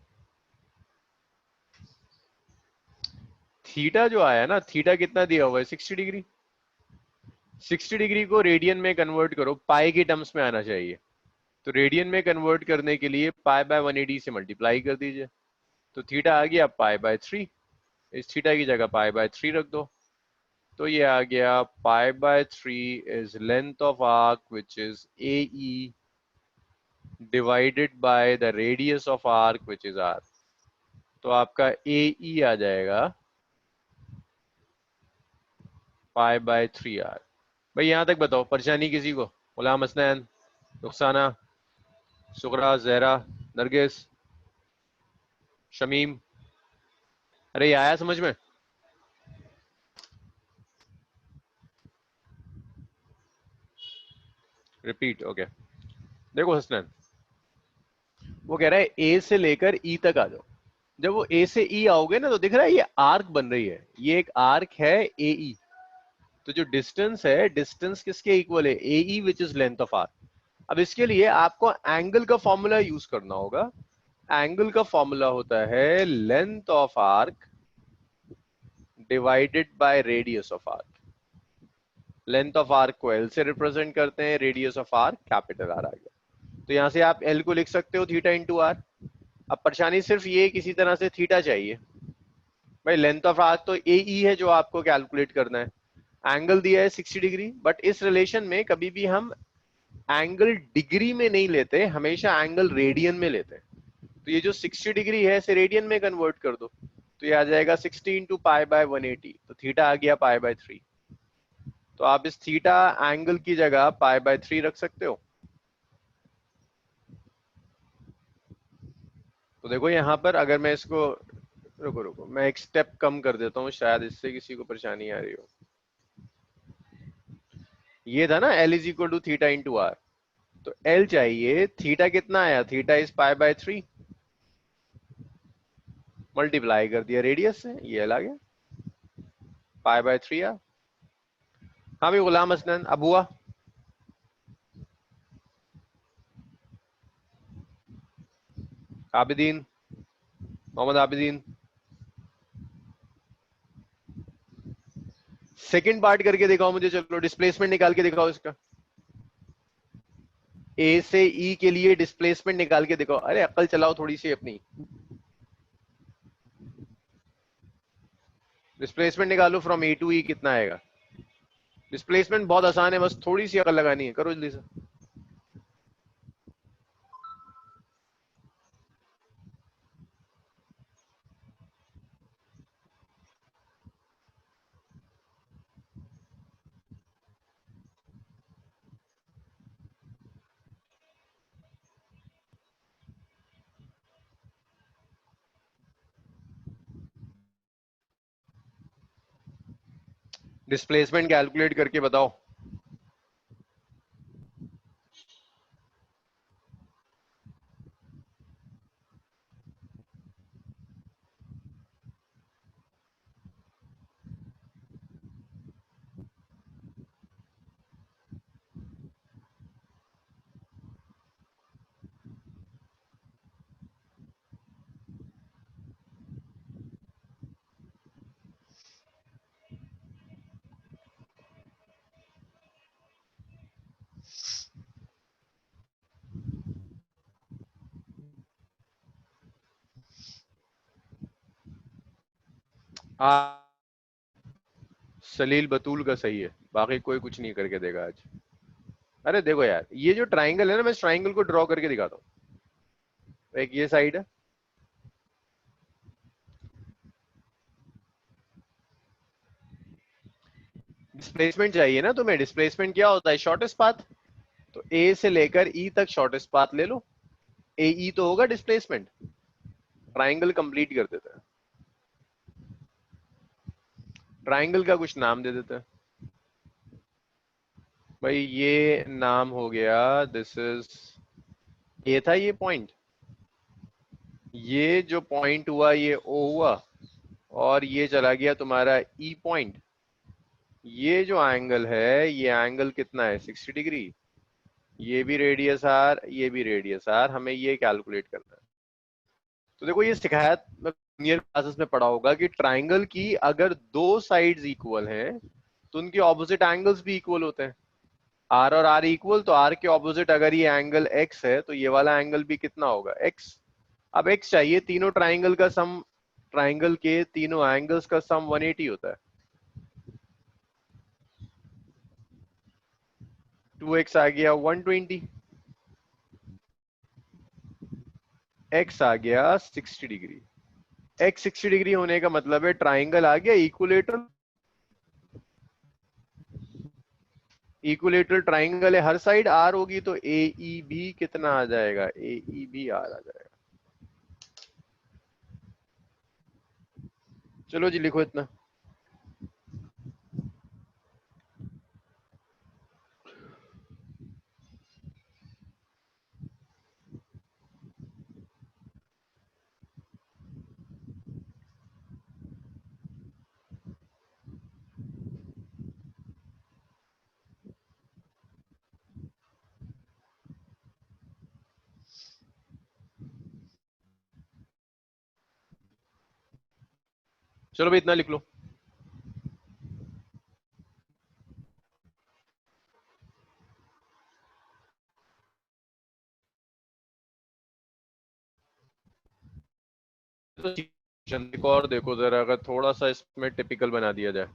थीटा जो आया ना, थीटा कितना दिया हुआ है, 60 डिग्री। 60 डिग्री को रेडियन में कन्वर्ट करो, पाई के टर्म्स में आना चाहिए। तो रेडियन में कन्वर्ट करने के लिए पाई बाय 180 से मल्टीप्लाई कर दीजिए, तो थीटा आ गया पाई बाय 3। इस थीटा की जगह पाई बाय 3 रख दो, तो ये आ गया pi by 3 is length of arc which is A E divided by the radius of arc which is R. तो आपका ए ई आ जाएगा पाई बाय 3 आर। भाई यहां तक बताओ, परेशानी किसी को? गुलाम हसनैन, रुखसाना, सुगरा, जहरा, नरगिस, शमीम। अरे ये आया समझ में? Repeat, okay. देखो हसनैन, वो कह रहा है ए से लेकर ई तक आ जाओ। जब वो ए से ई आओगे ना, तो दिख रहा है ये आर्क बन रही है, ये एक आर्क है ए ई। तो जो डिस्टेंस है, डिस्टेंस किसके इक्वल है, A E which is length of arc. अब इसके लिए आपको एंगल का फॉर्मूला यूज करना होगा। एंगल का फॉर्मूला होता है length of arc divided by radius of arc. Length of arc को एल से रिप्रेजेंट करते हैं, radius of arc capital R आ गया। तो यहां से आप एल को लिख सकते हो थीटा इंटू आर। अब परेशानी सिर्फ ये किसी तरह से थीटा चाहिए। भाई लेंथ ऑफ आर्क तो ए ई है जो आपको कैलकुलेट करना है। एंगल दिया है 60 डिग्री, बट इस रिलेशन में कभी भी हम एंगल डिग्री में नहीं लेते, हमेशा एंगल रेडियन में लेते हैं। तो ये जो 60 डिग्री है इसे रेडियन में कन्वर्ट कर दो, तो ये आ जाएगा 60 इंटू पाई बाय 180, तो थीटा आ गया पाई बाय 3। तो आप इस थीटा एंगल की जगह पाई बाय 3 रख सकते हो। तो देखो यहां पर अगर मैं इसको, रुको रुको मैं एक स्टेप कम कर देता हूँ, शायद इससे किसी को परेशानी आ रही हो। ये था ना L is equal to theta into R, तो एल चाहिए, थीटा कितना आया, theta is pi by 3, multiply कर दिया रेडियस से, ये एल आ गया पाई बाय 3 आ। हाँ भी गुलाम हसनैन अब हुआ। आबिदीन, मोहम्मद आबिदीन, सेकंड पार्ट करके दिखाओ मुझे, चलो डिस्प्लेसमेंट निकाल के दिखाओ इसका। ए से ई के लिए डिस्प्लेसमेंट निकाल के दिखाओ। अरे अक्ल चलाओ थोड़ी सी अपनी, डिस्प्लेसमेंट निकालो फ्रॉम ए टू ई, कितना आएगा। डिस्प्लेसमेंट बहुत आसान है, बस थोड़ी सी अकल लगानी है, करो जल्दी से। डिस्प्लेसमेंट कैलकुलेट करके बताओ। सलील बतूल का सही है, बाकी कोई कुछ नहीं करके देगा आज। अरे देखो यार, ये जो ट्राइंगल है ना, मैं इस ट्राइंगल को ड्रॉ करके दिखाता हूँ। एक ये साइड है, डिस्प्लेसमेंट चाहिए ना तुम्हें, डिस्प्लेसमेंट क्या होता है, शॉर्टेस्ट पाथ। तो ए से लेकर ई तक शॉर्टेस्ट पाथ ले लो, ए ई तो होगा डिस्प्लेसमेंट। ट्राइंगल कंप्लीट कर देते हैं, ट्राइंगल का कुछ नाम दे देते हैं। भाई ये नाम हो गया, दिस इज, ये था ये पॉइंट, ये जो पॉइंट हुआ ये ओ हुआ, और ये चला गया तुम्हारा ई पॉइंट। ये जो एंगल है, ये एंगल कितना है, 60 डिग्री। ये भी रेडियस आर, ये भी रेडियस आर, हमें ये कैलकुलेट करना है। तो देखो ये सिखाया, नियर क्लासेस में पढ़ा होगा कि ट्राइंगल की अगर दो साइड्स इक्वल हैं तो उनके ऑपोजिट एंगल्स भी इक्वल होते हैं। आर और आर इक्वल, तो आर के ऑपोजिट अगर ये एंगल एक्स है तो ये वाला एंगल भी कितना होगा, एक्स। अब एक्स चाहिए, तीनों ट्राइंगल का सम, ट्राइंगल के तीनों एंगल्स का सम 180 होता है। 2x आ गया 120, x आ गया 60 डिग्री। x 60 डिग्री होने का मतलब है ट्राइंगल आ गया इक्विलेटरल। इक्विलेटरल ट्राइंगल है, हर साइड आर होगी, तो ए ई भी कितना आ जाएगा, ए ई भी आर आ जाएगा। चलो जी लिखो इतना। चलो भाई इतना लिख लो। तो एक और देखो जरा, अगर थोड़ा सा इसमें टिपिकल बना दिया जाए।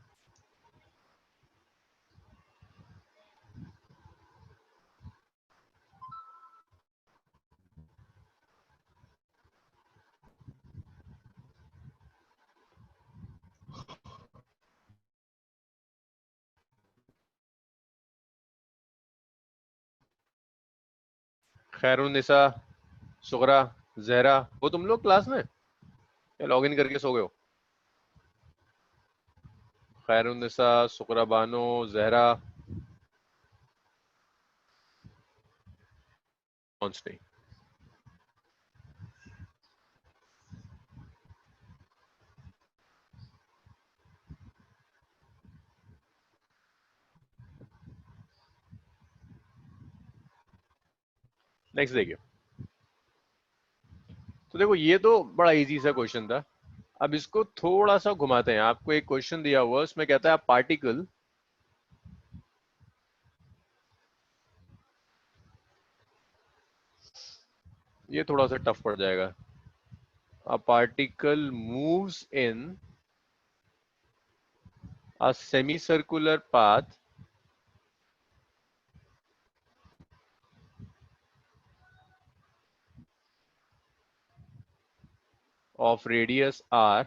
खैरुन्निसा, सुगरा, जहरा, वो तुम लोग क्लास में या लॉग इन करके सो गए हो? खैरुन्निसा, सुगरा बानो, जहरा, पहुंच नहीं। नेक्स्ट देखिए। तो देखो ये तो बड़ा इजी सा क्वेश्चन था। अब इसको थोड़ा सा घुमाते हैं। आपको एक क्वेश्चन दिया हुआ है, उसमें कहता है पार्टिकल, ये थोड़ा सा टफ पड़ जाएगा। A particle moves in a semi circular path of radius r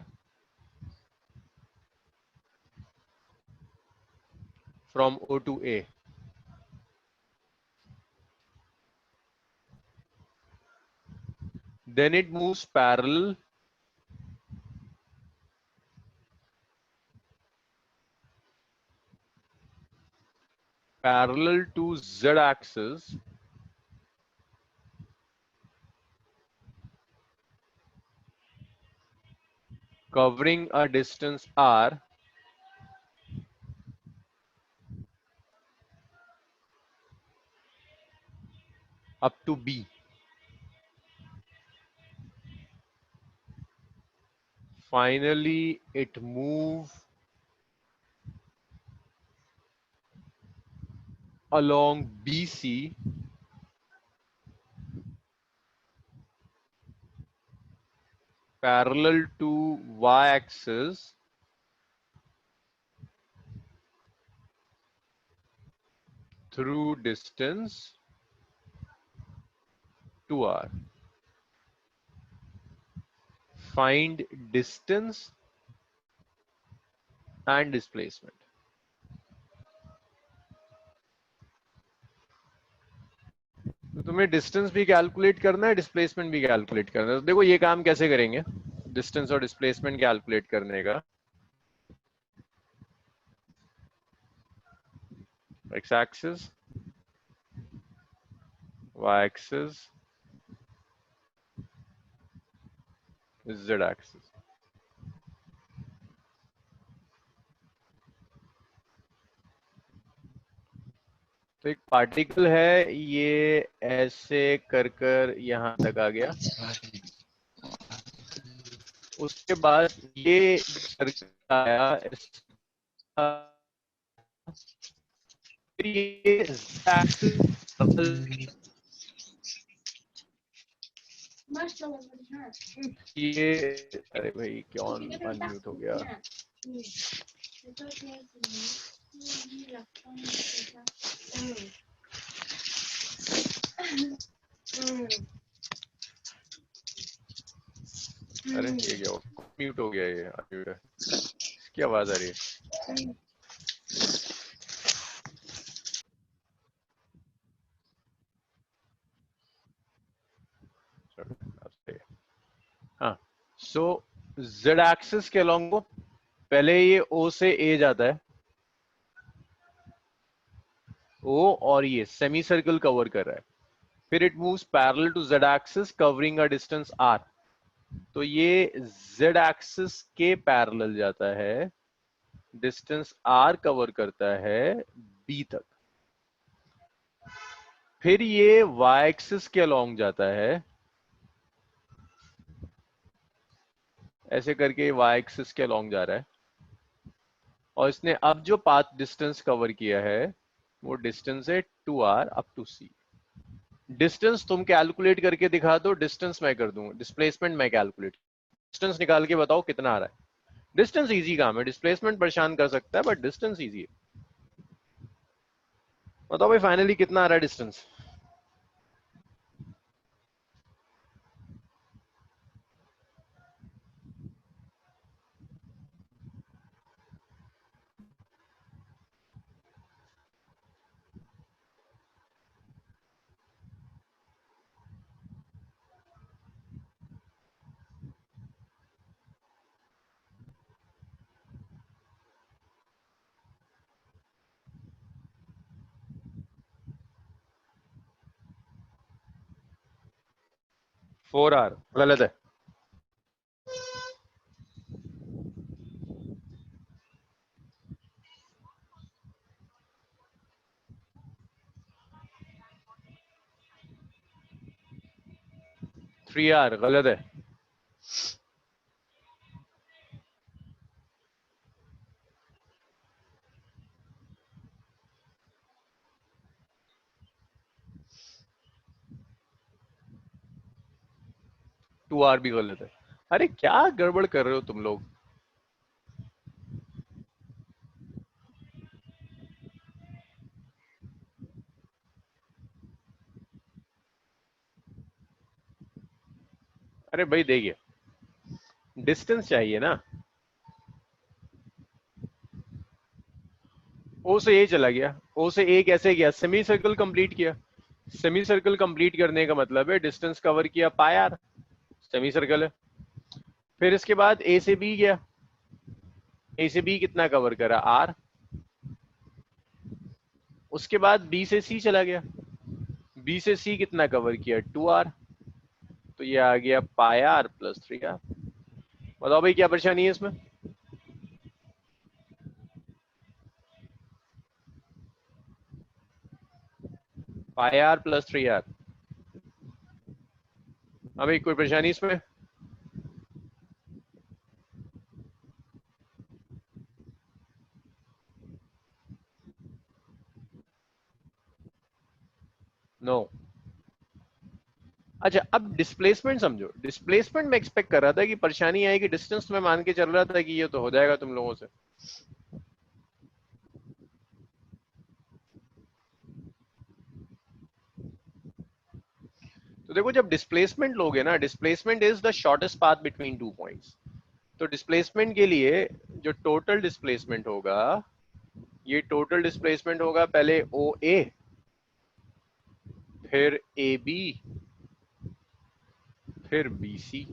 from O to A. Then it moves parallel to z axis covering a distance r up to B. Finally, it moves along BC parallel to y-axis through distance 2r. Find distance and displacement. तो तुम्हें डिस्टेंस भी कैलकुलेट करना है, डिस्प्लेसमेंट भी कैलकुलेट करना है। तो देखो ये काम कैसे करेंगे डिस्टेंस और डिस्प्लेसमेंट कैलकुलेट करने का। x axis, y axis, z axis। तो एक पार्टिकल है, ये ऐसे कर कर यहां तक आ गया। उसके बाद ये सर्कल आया, फिर ये ये अरे भाई कौन अनम्यूट हो गया? अरे ये क्या म्यूट हो गया? ये अनम्यूट है, इसकी आवाज आ रही है। हाँ, सो जेड एक्सिस के अलॉन्ग को पहले ये ओ से ए जाता है, ओ, और ये सेमी सर्कल कवर कर रहा है। फिर it moves parallel to Z axis covering a distance R. तो ये जेड एक्सिस के पैरेलल जाता है, डिस्टेंस आर कवर करता है बी तक। फिर ये वाई एक्सिस के अलॉन्ग जाता है ऐसे करके y एक्सिस के अलॉन्ग जा रहा है, और इसने अब जो पाथ डिस्टेंस कवर किया है वो डिस्टेंस है 2r up to c। Distance तुम कैलकुलेट करके दिखा दो, डिस्टेंस मैं कर दूंगा, डिस्प्लेसमेंट मैं कैलकुलेट, डिस्टेंस निकाल के बताओ कितना आ रहा है। डिस्टेंस इजी काम है, डिस्प्लेसमेंट परेशान कर सकता है बट डिस्टेंस इजी है। बताओ भाई फाइनली कितना आ रहा है डिस्टेंस। फोर आर गलत है। थ्री आर गलत है। टू आर भी गलत है। अरे क्या गड़बड़ कर रहे हो तुम लोग। अरे भाई देखिए, डिस्टेंस चाहिए ना। ओ से ए चला गया, ओ से ए कैसे गया, सेमी सर्कल कंप्लीट किया। सेमी सर्कल कंप्लीट करने का मतलब है डिस्टेंस कवर किया पाई आर, सेमी सर्कल है। फिर इसके बाद ए से बी गया, ए से बी कितना कवर करा आर। उसके बाद बी से सी चला गया, बी से सी कितना कवर किया टू आर। तो ये आ गया पाई आर प्लस थ्री आर। बताओ भाई क्या परेशानी है इसमें। पाई आर प्लस थ्री आर। अभी कोई परेशानी इसमें। नो। अच्छा अब डिस्प्लेसमेंट समझो, डिस्प्लेसमेंट में एक्सपेक्ट कर रहा था कि परेशानी आएगी, डिस्टेंस में मान के चल रहा था कि ये तो हो जाएगा तुम लोगों से। तो देखो जब डिस्प्लेसमेंट लोगे ना, displacement is the shortest path between two points. तो डिस्प्लेसमेंट के लिए जो टोटल डिस्प्लेसमेंट होगा, ये टोटल डिस्प्लेसमेंट होगा पहले ओ ए, फिर ए बी, फिर बी सी।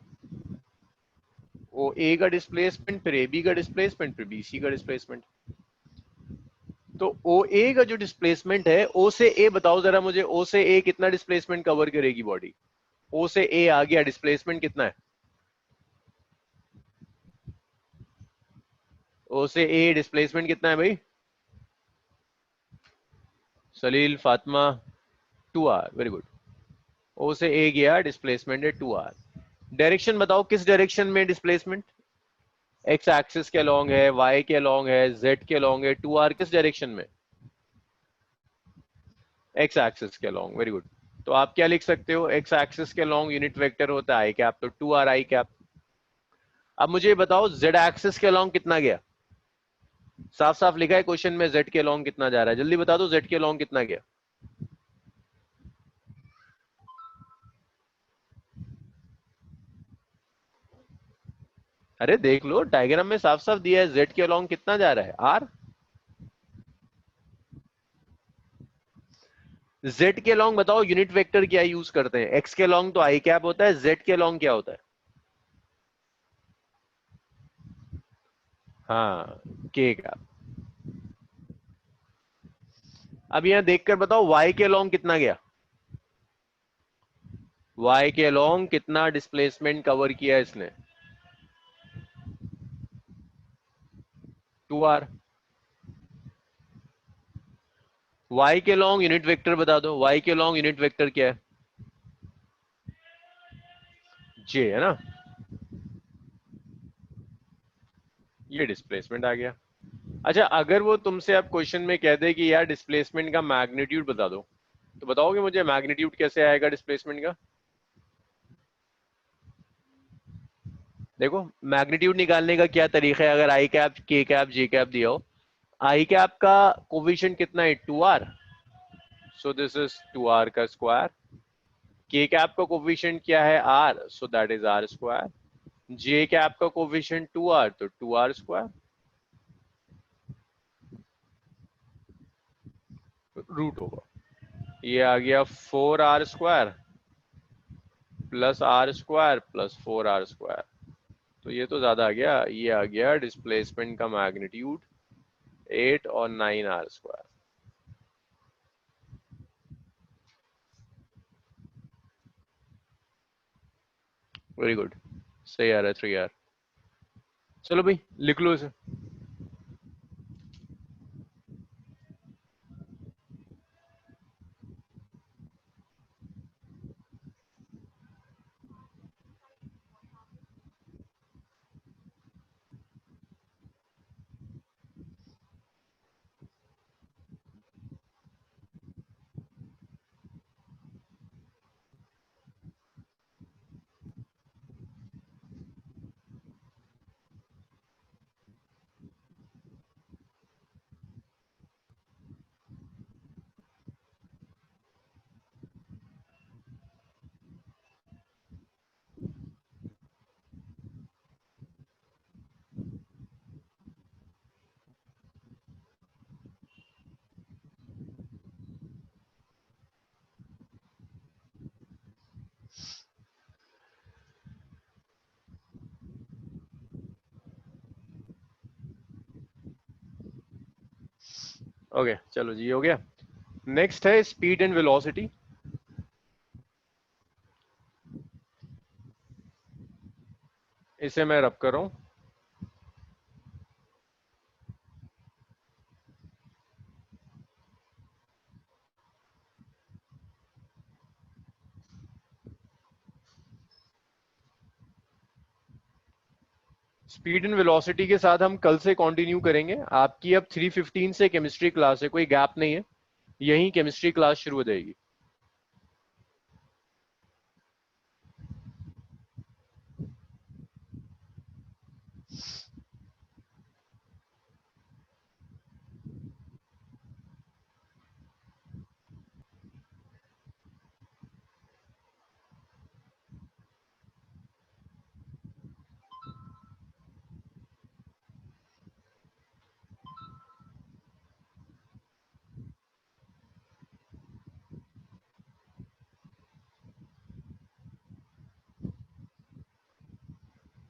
ओ ए का डिस्प्लेसमेंट, फिर ए बी का डिस्प्लेसमेंट, फिर बी सी का डिस्प्लेसमेंट। तो ओ ए का जो डिस्प्लेसमेंट है, ओ से ए बताओ जरा मुझे, ओ से ए कितना डिस्प्लेसमेंट कवर करेगी बॉडी। ओ से ए आ गया, डिस्प्लेसमेंट कितना है। ओ से ए डिस्प्लेसमेंट कितना है भाई। Salil Fatima, two R, very good. O से ए गया, डिस्प्लेसमेंट है टू आर। डायरेक्शन बताओ किस डायरेक्शन में डिस्प्लेसमेंट। एक्स एक्सिस के अलोंग है, वाई के अलोंग है, जेड के अलोंग है, टू आर किस डायरेक्शन में। एक्स एक्सिस के अलोंग, वेरी गुड। तो आप क्या लिख सकते हो, एक्स एक्सिस के अलोंग यूनिट वेक्टर होता है आई कैप, तो टू आर आई कैप। अब मुझे बताओ जेड एक्सिस के अलोंग कितना गया। साफ साफ लिखा है क्वेश्चन में जेड के अलोंग कितना जा रहा है, जल्दी बता दो जेड के अलोंग कितना गया। अरे देख लो डायग्राम में साफ साफ दिया है जेड के अलोंग कितना जा रहा है आर। जेड के अलोंग बताओ यूनिट वेक्टर क्या यूज करते हैं, एक्स के अलोंग तो आई कैप होता है, जेड के अलोंग क्या होता है। हाँ, के कैप। अब यहां देखकर बताओ वाई के अलोंग कितना गया। वाई के अलोंग कितना डिस्प्लेसमेंट कवर किया इसने, टू आर। वाई के लॉन्ग यूनिट वेक्टर बता दो, वाई के लॉन्ग यूनिट वेक्टर क्या है, जे है ना। ये डिस्प्लेसमेंट आ गया। अच्छा, अगर वो तुमसे अब क्वेश्चन में कह दे कि यार डिस्प्लेसमेंट का मैग्नीट्यूड बता दो, तो बताओगे मुझे मैग्नीट्यूड कैसे आएगा डिस्प्लेसमेंट का? देखो, मैग्नीट्यूड निकालने का क्या तरीका है, अगर आई कैप के कैप जे कैप दिया हो, आई कैप का कोफिशिएंट कितना है, 2r, so this is 2r का स्क्वायर। के कैप का कोफिशिएंट क्या है, r, so that is r square. J cap का कोफिशिएंट 2r, तो 2r स्क्वायर रूट होगा। ये आ गया 4r square plus r square plus 4r square. तो ये तो ज्यादा आ गया, ये आ गया डिस्प्लेसमेंट का मैग्नीट्यूड 8 और 9r स्क्वायर। वेरी गुड, सही आ रहा है 3r। चलो भाई लिख लो इसे। ओके चलो जी, हो गया। नेक्स्ट है स्पीड एंड वेलोसिटी। इसे मैं रब कर रहा हूं। स्पीड एंड वेलोसिटी के साथ हम कल से कंटिन्यू करेंगे। आपकी अब 3:15 से केमिस्ट्री क्लास है, कोई गैप नहीं है, यही केमिस्ट्री क्लास शुरू हो जाएगी।